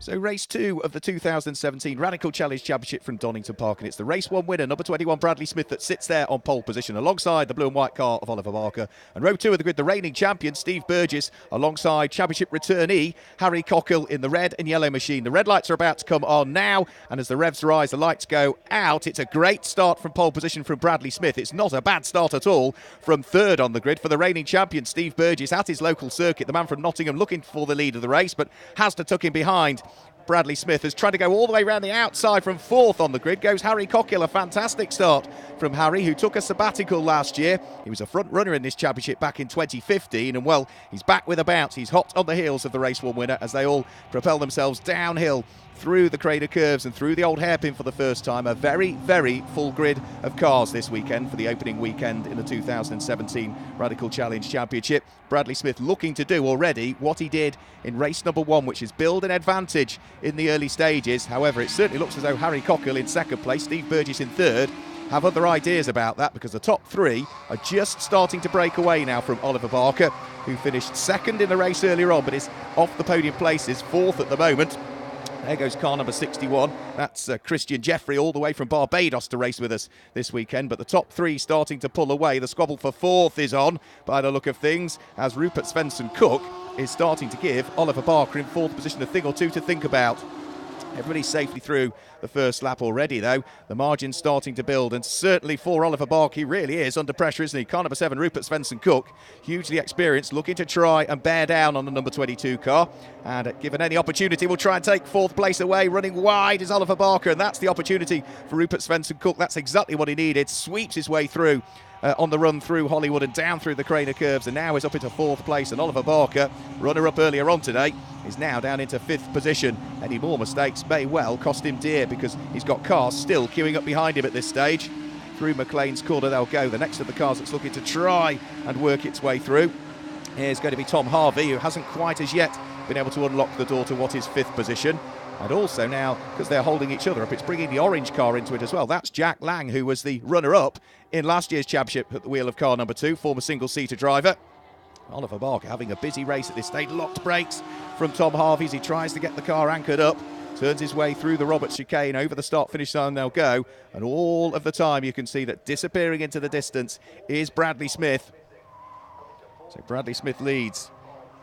So race 2 of the 2017 Radical Challenge Championship from Donington Park, and it's the race 1 winner, number 21 Bradley Smith, that sits there on pole position alongside the blue and white car of Oliver Barker. And row 2 of the grid, the reigning champion Steve Burgess alongside championship returnee Harry Cockle in the red and yellow machine. The red lights are about to come on now, and as the revs rise, the lights go out. It's a great start from pole position from Bradley Smith. It's not a bad start at all from third on the grid for the reigning champion Steve Burgess at his local circuit. The man from Nottingham looking for the lead of the race, but has to tuck in behind Bradley Smith, has tried to go all the way around the outside from fourth on the grid. Goes Harry Cockle, a fantastic start from Harry, who took a sabbatical last year. He was a front runner in this championship back in 2015, and well, he's back with a bounce. He's hot on the heels of the race 1 winner as they all propel themselves downhill through the crater curves and through the old hairpin for the first time. A very, very full grid of cars this weekend for the opening weekend in the 2017 Radical Challenge Championship. Bradley Smith looking to do already what he did in race number 1, which is build an advantage in the early stages. However, it certainly looks as though Harry Cockle in second place, Steve Burgess in third, have other ideas about that, because the top 3 are just starting to break away now from Oliver Barker, who finished second in the race earlier on but is off the podium places, fourth at the moment. There goes car number 61. That's Christian Jeffrey, all the way from Barbados to race with us this weekend. But the top 3 starting to pull away. The squabble for fourth is on by the look of things, as Rupert Svensson-Cook is starting to give Oliver Barker in fourth position a thing or two to think about. Everybody's safely through the first lap already, though. The margin's starting to build, and certainly for Oliver Barker, he really is under pressure, isn't he? Car number 7, Rupert Svensson-Cook, hugely experienced, looking to try and bear down on the number 22 car. And given any opportunity, will try and take fourth place away. Running wide is Oliver Barker, and that's the opportunity for Rupert Svensson-Cook. That's exactly what he needed. Sweeps his way through on the run through Hollywood and down through the crater curves, and now is up into fourth place. And Oliver Barker, runner-up earlier on today, is now down into fifth position. Any more mistakes may well cost him dear, because he's got cars still queuing up behind him at this stage. Through McLean's corner they'll go. The next of the cars that's looking to try and work its way through is going to be Tom Harvey, who hasn't quite as yet been able to unlock the door to what is fifth position. And also now, because they're holding each other up, it's bringing the orange car into it as well. That's Jack Lang, who was the runner-up in last year's championship at the wheel of car number 2, former single-seater driver. Oliver Barker having a busy race at this stage. Locked brakes from Tom Harvey as he tries to get the car anchored up. Turns his way through the Roberts chicane. Over the start-finish line they'll go. And all of the time you can see that disappearing into the distance is Bradley Smith. So Bradley Smith leads.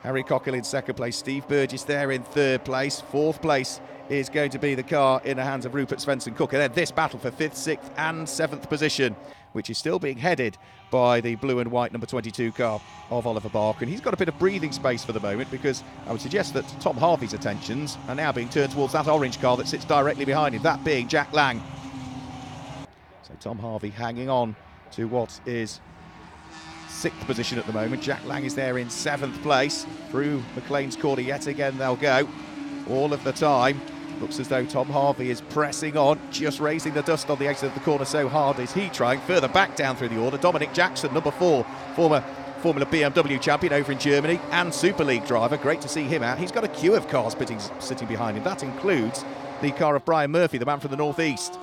Harry Cockle in second place, Steve Burgess there in third place. Fourth place is going to be the car in the hands of Rupert Svensson-Cook. And then this battle for 5th, 6th and 7th position, which is still being headed by the blue and white number 22 car of Oliver Barker. And he's got a bit of breathing space for the moment, because I would suggest that Tom Harvey's attentions are now being turned towards that orange car that sits directly behind him, that being Jack Lang. So Tom Harvey hanging on to what is 6th position at the moment. Jack Lang is there in 7th place. Through McLean's corner yet again they'll go. All of the time looks as though Tom Harvey is pressing on, just raising the dust on the exit of the corner, so hard is he trying. Further back down through the order, Dominic Jackson, number 4, former Formula BMW champion over in Germany and Super League driver. Great to see him out. He's got a queue of cars sitting behind him. That includes the car of Brian Murphy, the man from the northeast.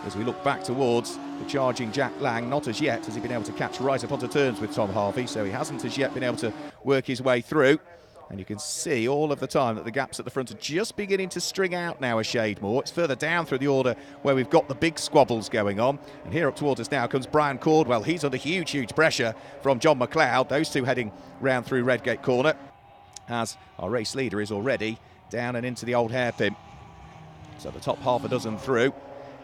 As we look back towards the charging Jack Lang, not as yet has he been able to catch right up onto terms with Tom Harvey, so he hasn't as yet been able to work his way through. And you can see all of the time that the gaps at the front are just beginning to string out now a shade more. It's further down through the order where we've got the big squabbles going on. And here up towards us now comes Brian Cordwell. He's under huge, huge pressure from John McLeod. Those two heading round through Redgate Corner, as our race leader is already down and into the old hairpin. So the top half a dozen through.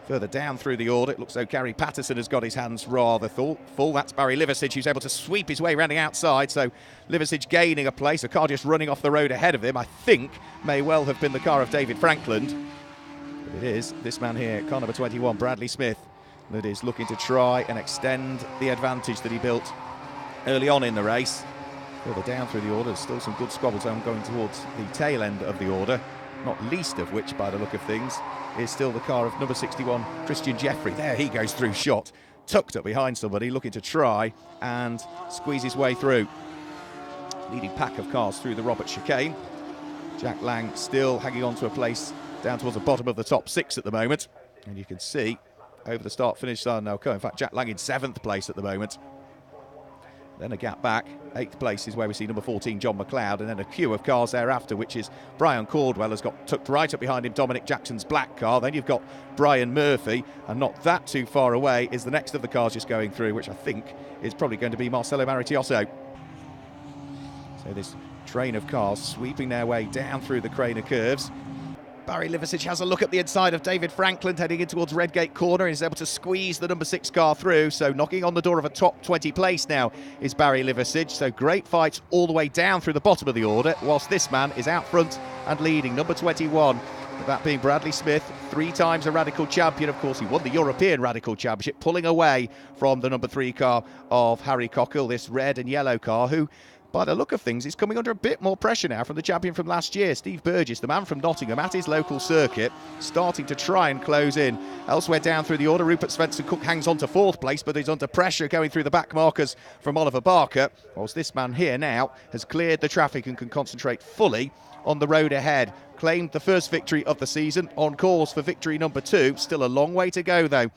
Further down through the order, it looks like Gary Patterson has got his hands rather full. That's Barry Liversidge, who's able to sweep his way around the outside. So Liversidge gaining a place. A car just running off the road ahead of him, I think, may well have been the car of David Frankland. But it is this man here, car number 21, Bradley Smith, that is looking to try and extend the advantage that he built early on in the race. Further down through the order, there's still some good squabbles going towards the tail end of the order. Not least of which, by the look of things, is still the car of number 61, Christian Jeffrey. There he goes through shot, tucked up behind somebody, looking to try and squeeze his way through. Leading pack of cars through the Roberts chicane. Jack Lang still hanging on to a place down towards the bottom of the top 6 at the moment. And you can see over the start-finish line now, in fact, Jack Lang in 7th place at the moment. Then a gap back. 8th place is where we see number 14, John McLeod, and then a queue of cars thereafter, which is Brian Caldwell has got tucked right up behind him, Dominic Jackson's black car. Then you've got Brian Murphy, and not that too far away is the next of the cars just going through, which I think is probably going to be Marcello Maritiotto. So this train of cars sweeping their way down through the Craner curves. Barry Liversidge has a look at the inside of David Franklin heading in towards Redgate Corner and is able to squeeze the number 6 car through. So knocking on the door of a top 20 place now is Barry Liversidge. So great fights all the way down through the bottom of the order, whilst this man is out front and leading, number 21. That being Bradley Smith, 3 times a Radical champion. Of course, he won the European Radical Championship, pulling away from the number 3 car of Harry Cockle, this red and yellow car, who, by the look of things, is coming under a bit more pressure now from the champion from last year, Steve Burgess, the man from Nottingham, at his local circuit, starting to try and close in. Elsewhere down through the order, Rupert Svensson-Cook hangs on to 4th place, but he's under pressure going through the back markers from Oliver Barker, whilst this man here now has cleared the traffic and can concentrate fully on the road ahead. Claimed the first victory of the season, on course for victory number 2. Still a long way to go, though,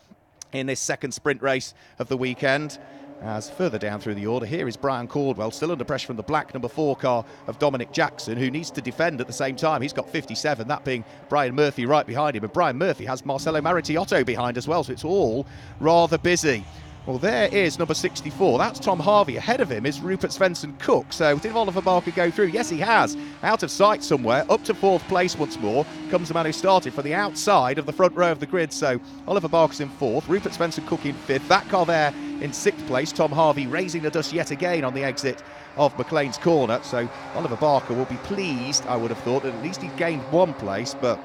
in this second sprint race of the weekend. As further down through the order, here is Brian Caldwell, still under pressure from the black number 4 car of Dominic Jackson, who needs to defend at the same time. He's got 57, that being Brian Murphy right behind him. And Brian Murphy has Marcello Maritiotto behind as well, so it's all rather busy. Well, there is number 64. That's Tom Harvey. Ahead of him is Rupert Svensson-Cook. So did Oliver Barker go through? Yes, he has. Out of sight somewhere, up to 4th place once more, comes the man who started from the outside of the front row of the grid. So Oliver Barker's in 4th, Rupert Svensson-Cook in 5th. That car there in 6th place. Tom Harvey raising the dust yet again on the exit of McLean's Corner. So Oliver Barker will be pleased, I would have thought, that at least he gained 1 place, but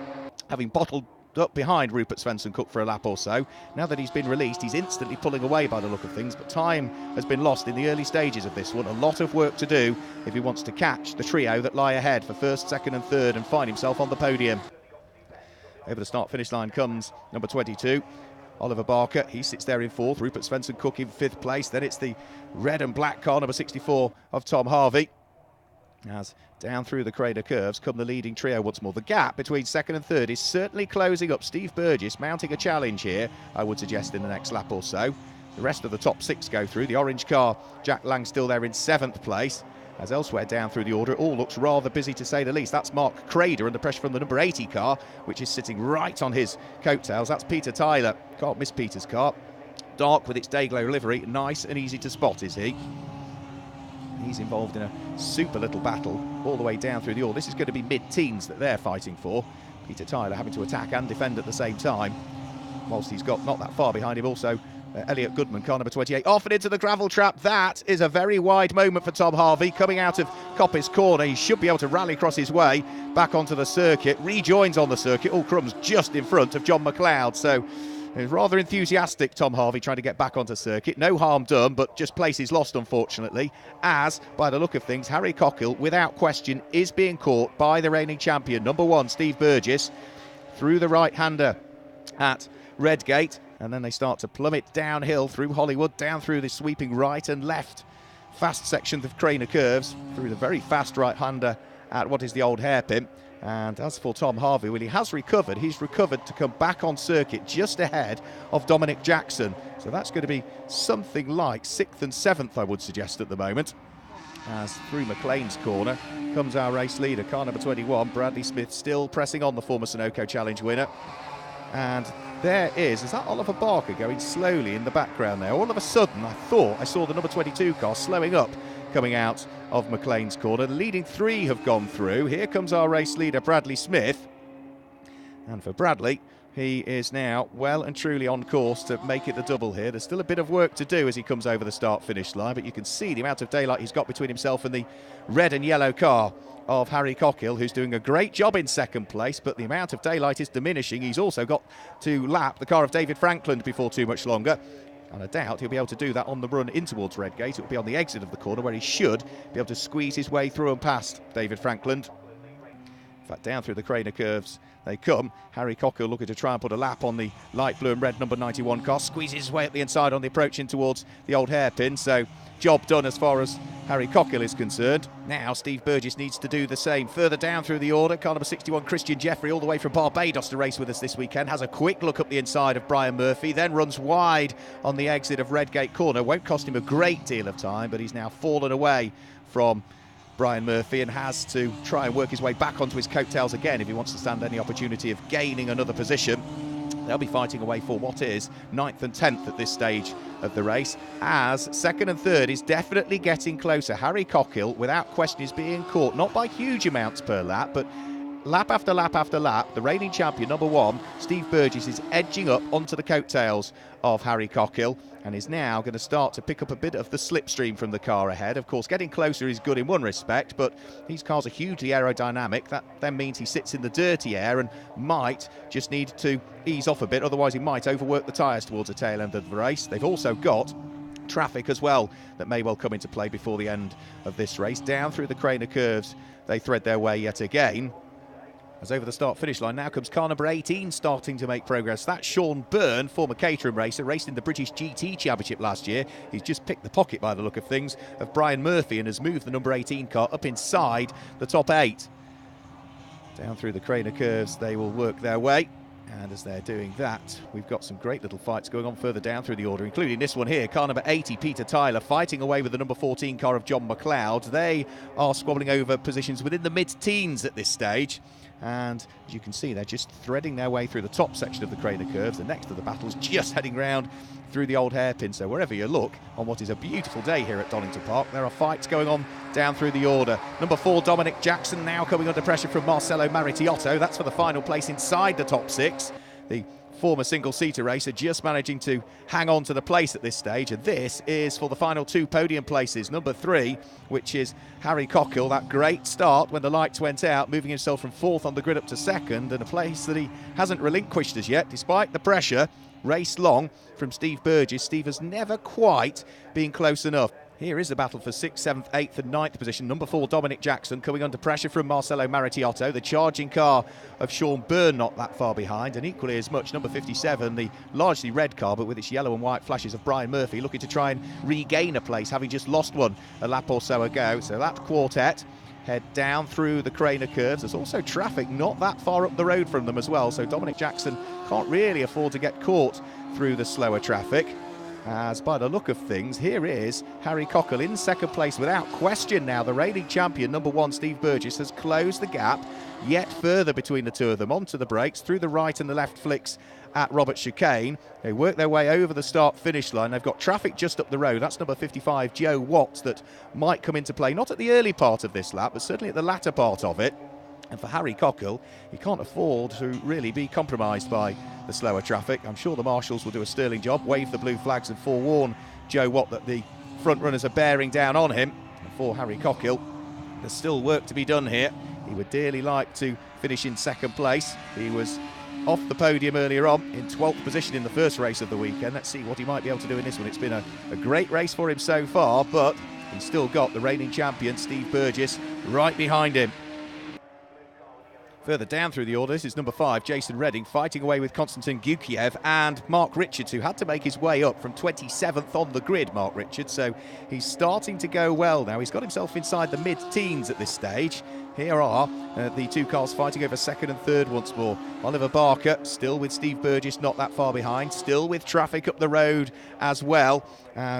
having bottled up behind Rupert Svensson-Cook for a lap or so. Now that he's been released, he's instantly pulling away by the look of things, but time has been lost in the early stages of this one. A lot of work to do if he wants to catch the trio that lie ahead for 1st, 2nd and 3rd and find himself on the podium. Over the start-finish line comes number 22, Oliver Barker. He sits there in 4th, Rupert Svensson-Cook in 5th place. Then it's the red and black car, number 64 of Tom Harvey. As down through the Craner curves come the leading trio once more. The gap between 2nd and 3rd is certainly closing up. Steve Burgess mounting a challenge here, I would suggest, in the next lap or so. The rest of the top 6 go through. The orange car, Jack Lang, still there in 7th place. As elsewhere down through the order, it all looks rather busy to say the least. That's Mark Crader under pressure from the number 80 car, which is sitting right on his coattails. That's Peter Tyler. Can't miss Peter's car. Dark with its Dayglow livery. Nice and easy to spot, is he? He's involved in a super little battle all the way down through the order. This is going to be mid-teens that they're fighting for. Peter Tyler having to attack and defend at the same time, whilst he's got not that far behind him also Elliot Goodman, car number 28, off and into the gravel trap. That is a very wide moment for Tom Harvey coming out of Coppice Corner. He should be able to rally across his way back onto the circuit, rejoins on the circuit. All crumbs just in front of John McLeod. So he's rather enthusiastic, Tom Harvey, trying to get back onto circuit. No harm done, but just places lost, unfortunately, as, by the look of things, Harry Cockle, without question, is being caught by the reigning champion, number 1, Steve Burgess, through the right-hander at Redgate. And then they start to plummet downhill through Hollywood, down through the sweeping right and left fast section of Craner curves, through the very fast right-hander at what is the old hairpin. And as for Tom Harvey, well, he has recovered. He's recovered to come back on circuit just ahead of Dominic Jackson. So that's going to be something like 6th and 7th, I would suggest, at the moment. As through McLean's Corner comes our race leader, car number 21, Bradley Smith, still pressing on, the former Sunoco Challenge winner. And there is that Oliver Barker going slowly in the background there. All of a sudden, I thought I saw the number 22 car slowing up coming out of McLean's Corner. The leading 3 have gone through. Here comes our race leader, Bradley Smith. And for Bradley, he is now well and truly on course to make it the double here. There's still a bit of work to do as he comes over the start-finish line, but you can see the amount of daylight he's got between himself and the red and yellow car of Harry Cockle, who's doing a great job in 2nd place, but the amount of daylight is diminishing. He's also got to lap the car of David Franklin before too much longer. And I doubt he'll be able to do that on the run in towards Redgate. It'll be on the exit of the corner where he should be able to squeeze his way through and past David Franklin. In fact, down through the Craner curves they come. Harry Cockle looking to try and put a lap on the light blue and red number 91 car. Squeezes his way up the inside on the approach in towards the old hairpin. So job done as far as Harry Cockhill is concerned. Now Steve Burgess needs to do the same. Further down through the order, car number 61 Christian Jeffrey, all the way from Barbados to race with us this weekend, has a quick look up the inside of Brian Murphy, then runs wide on the exit of Redgate Corner. Won't cost him a great deal of time, but he's now fallen away from Brian Murphy and has to try and work his way back onto his coattails again if he wants to stand any opportunity of gaining another position. They'll be fighting away for what is 9th and 10th at this stage of the race, as 2nd and 3rd is definitely getting closer. Harry Cockhill, without question, is being caught, not by huge amounts per lap, but lap after lap after lap. The reigning champion, number 1, Steve Burgess, is edging up onto the coattails of Harry Cockhill and is now going to start to pick up a bit of the slipstream from the car ahead. Of course, getting closer is good in one respect, but these cars are hugely aerodynamic. That then means he sits in the dirty air and might just need to ease off a bit, otherwise he might overwork the tyres towards the tail end of the race. They've also got traffic as well that may well come into play before the end of this race. Down through the Craner curves they thread their way yet again, as over the start-finish line now comes car number 18 starting to make progress. That's Sean Byrne, former Caterham racer, raced in the British GT Championship last year. He's just picked the pocket, by the look of things, of Brian Murphy and has moved the number 18 car up inside the top 8. Down through the Craner curves they will work their way, and as they're doing that, we've got some great little fights going on further down through the order, including this one here. Car number 80, Peter Tyler, fighting away with the number 14 car of John McLeod. They are squabbling over positions within the mid-teens at this stage. And as you can see, they're just threading their way through the top section of the Craner curves. The next of the battle's just heading round through the old hairpin. So wherever you look on what is a beautiful day here at Donington Park, there are fights going on down through the order. Number 4, Dominic Jackson, now coming under pressure from Marcelo Maritiotto. That's for the final place inside the top 6. The former single-seater racer just managing to hang on to the place at this stage, and this is for the final 2 podium places. Number 3, which is Harry Cockhill, that great start when the lights went out, moving himself from 4th on the grid up to 2nd, and a place that he hasn't relinquished as yet despite the pressure race long from Steve Burgess. Steve has never quite been close enough. Here is the battle for 6th, 7th, 8th and 9th position. Number 4, Dominic Jackson, coming under pressure from Marcelo Maritiotto. The charging car of Sean Byrne not that far behind, and equally as much number 57, the largely red car but with its yellow and white flashes of Brian Murphy, looking to try and regain a place, having just lost one a lap or so ago. So that quartet head down through the Craner curves. There's also traffic not that far up the road from them as well, so Dominic Jackson can't really afford to get caught through the slower traffic. As by the look of things, here is Harry Cockhill in 2nd place without question now. The reigning champion, number 1, Steve Burgess, has closed the gap yet further between the two of them. Onto the brakes, through the right and the left flicks at Robert Chicane. They work their way over the start-finish line. They've got traffic just up the road. That's number 55, Joe Watts, that might come into play, not at the early part of this lap, but certainly at the latter part of it. And for Harry Cockhill, he can't afford to really be compromised by the slower traffic. I'm sure the marshals will do a sterling job, wave the blue flags and forewarn Joe Watt that the front runners are bearing down on him. And for Harry Cockhill, there's still work to be done here. He would dearly like to finish in 2nd place. He was off the podium earlier on in 12th position in the first race of the weekend. Let's see what he might be able to do in this one. It's been a great race for him so far, but he's still got the reigning champion, Steve Burgess, right behind him. Further down through the order, this is number 5, Jason Redding, fighting away with Konstantin Gukiev and Mark Richards, who had to make his way up from 27th on the grid, Mark Richards. So he's starting to go well now. He's got himself inside the mid-teens at this stage. Here are the 2 cars fighting over 2nd and 3rd once more. Oliver Barker still with Steve Burgess not that far behind, still with traffic up the road as well,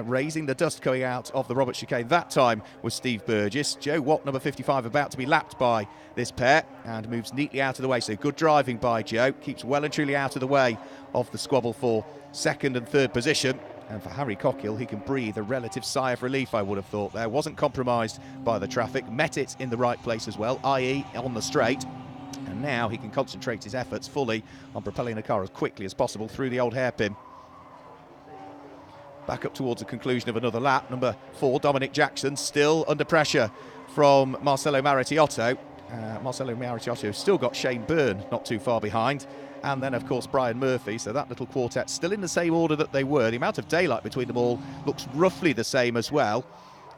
raising the dust coming out of the Robert Chicane. That time was Steve Burgess. Joe Watt, number 55, about to be lapped by this pair and moves neatly out of the way. So good driving by Joe, keeps well and truly out of the way of the squabble for 2nd and 3rd position. And for Harry Cockhill, he can breathe a relative sigh of relief, I would have thought there. Wasn't compromised by the traffic, met it in the right place as well, i.e. on the straight. And now he can concentrate his efforts fully on propelling the car as quickly as possible through the old hairpin. Back up towards the conclusion of another lap. Number 4, Dominic Jackson, still under pressure from Marcelo Maritiotto. Marcelo Maritiotto still got Shane Byrne not too far behind. And then, of course, Brian Murphy. So that little quartet still in the same order that they were. The amount of daylight between them all looks roughly the same as well.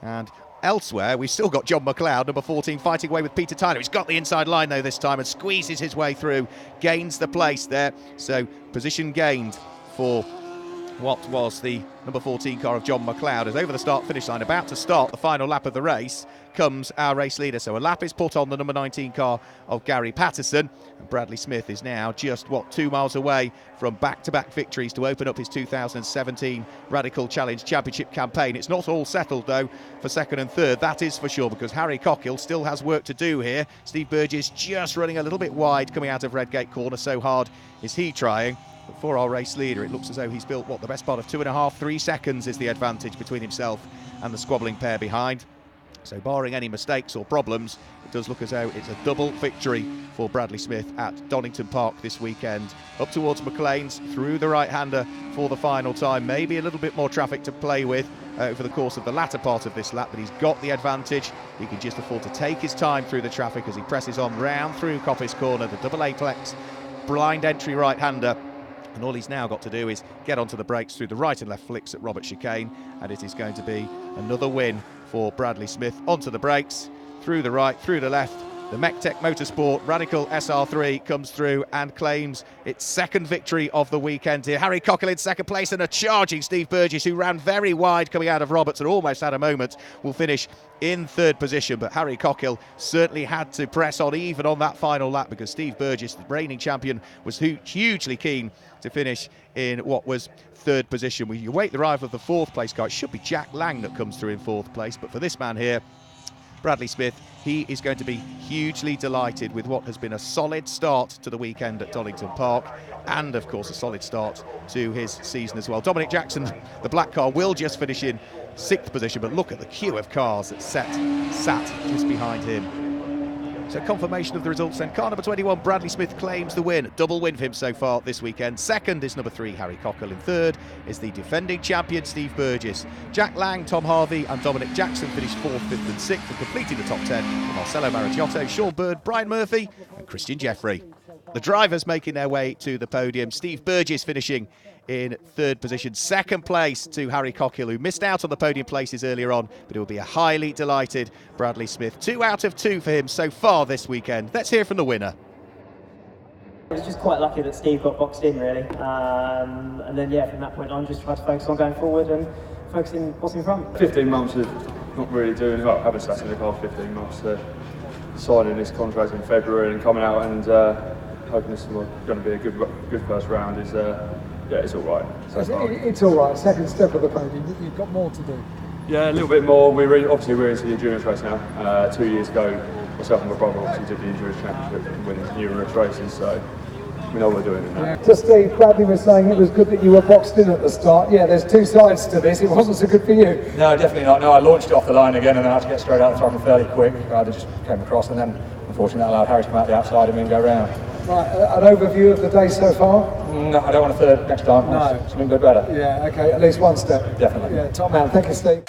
And elsewhere, we've still got John McLeod, number 14, fighting away with Peter Tyler. He's got the inside line, though, this time and squeezes his way through, gains the place there. So position gained for what was the number 14 car of John McLeod, as over the start-finish line, about to start the final lap of the race, comes our race leader. So a lap is put on the number 19 car of Gary Patterson, and Bradley Smith is now just, 2 miles away from back-to-back victories to open up his 2017 Radical Challenge Championship campaign. It's not all settled, though, for second and third, that is for sure, because Harry Cockhill still has work to do here. Steve Burgess just running a little bit wide coming out of Redgate Corner, so hard is he trying. But for our race leader, it looks as though he's built, the best part of 2.5, 3 seconds is the advantage between himself and the squabbling pair behind. So barring any mistakes or problems, it does look as though it's a double victory for Bradley Smith at Donington Park this weekend. Up towards McLean's, through the right-hander for the final time. Maybe a little bit more traffic to play with over the course of the latter part of this lap, but he's got the advantage. He can just afford to take his time through the traffic as he presses on round through Coppice Corner, the double aplex blind entry right-hander. And all he's now got to do is get onto the brakes through the right and left flicks at Robert Chicane, and it is going to be another win for Bradley Smith. Onto the brakes, through the right, through the left. The Mectec Motorsport Radical SR3 comes through and claims its second victory of the weekend here. Harry Cockhill in second place, and a charging Steve Burgess, who ran very wide coming out of Roberts and almost had a moment, will finish in third position. But Harry Cockhill certainly had to press on even on that final lap, because Steve Burgess, the reigning champion, was hugely keen to finish in what was third position. When you wait the arrival of the fourth place car, it should be Jack Lang that comes through in fourth place, but for this man here, Bradley Smith, he is going to be hugely delighted with what has been a solid start to the weekend at Donington Park, and of course a solid start to his season as well. Dominic Jackson, the black car, will just finish in sixth position, but look at the queue of cars that sat just behind him. So confirmation of the results then. Car number 21, Bradley Smith, claims the win. Double win for him so far this weekend. Second is number 3, Harry Cockhill. In third is the defending champion, Steve Burgess. Jack Lang, Tom Harvey and Dominic Jackson finished 4th, 5th and 6th, and completing the top 10 for Marcelo Maracchiotto, Sean Bird, Brian Murphy and Christian Jeffrey. The drivers making their way to the podium. Steve Burgess finishing in third position. Second place to Harry Cockhill, who missed out on the podium places earlier on, but it will be a highly delighted Bradley Smith. 2 out of 2 for him so far this weekend. Let's hear from the winner. I was just quite lucky that Steve got boxed in, really. And then, yeah, from that point on, just tried to focus on going forward and focusing what's in front. 15 months of not really doing, well, haven't sat in the car 15 months, signing this contract in February and coming out and hoping this is going to be a good first round is, yeah, it's all right. It's all right. Second step of the podium. You've got more to do. Yeah, a little bit more. Obviously we're into the endurance race now. 2 years ago, myself and my brother obviously did the endurance championship and winning numerous races, so we know what we're doing in that. To Steve, Bradley was saying it was good that you were boxed in at the start. Yeah, there's 2 sides to this. It wasn't so good for you. No, definitely not. No, I launched it off the line again and then I had to get straight out the throttle fairly quick. I just came across and then unfortunately that allowed Harry to come out the outside of me and go round. Right, an overview of the day so far? No, I don't want a third next time. No. Something a bit better. Yeah, okay, at least one step. Definitely. Yeah, top man. Thank you, Steve.